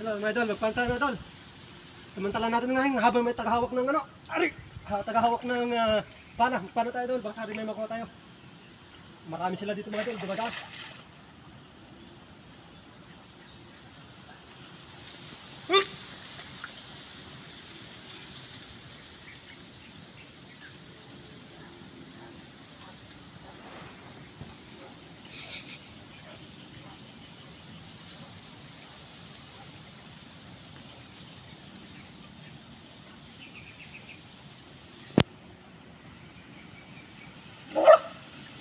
Hello mga idol, magpanta na idol. Samantala natin ngayon habang may tagahawak ng ano, tagahawak ng pana tayo idol, baka sabi may makuha tayo. Marami sila dito mga idol, diba?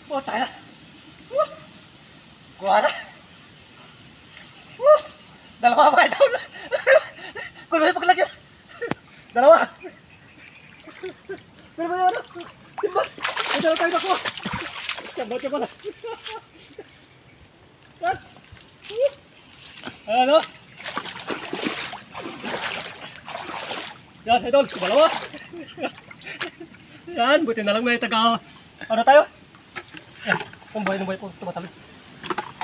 Oh, tayo na. Kuha na. Dalawa mga idol. Kulo yung paglagyan. Dalawa. Pero ba yun? Timba. May dalawa tayo nakuha. Kambat ka pala. Ano? Yan, idol. Dalawa. Yan, buti na lang may taga. Ano tayo? Yan, ang buhay ng buhay po, tumatalog.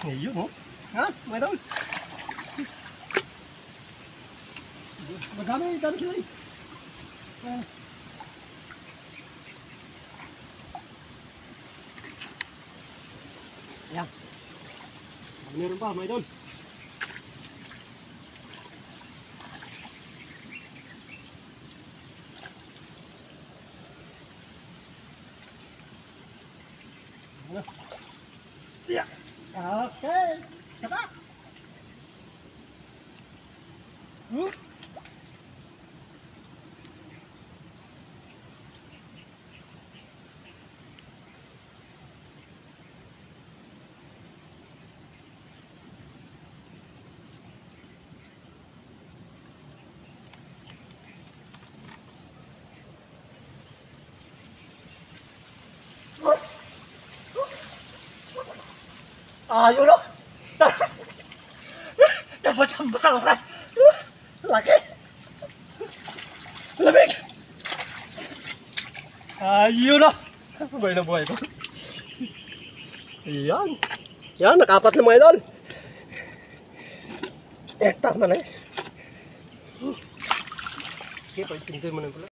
Ngayon, oh. Yan, may idol. Madami sila eh. Ayan. Meron pa, mga idol. Yeah. Okay. Saka. Yun o. Dapat-dapat ang laki. Lamig. Yun o. Buhay na buhay ko. Yan. Yan, nakapat na mga idol. Tama na eh. Okay, pag-tintoy mo na pala.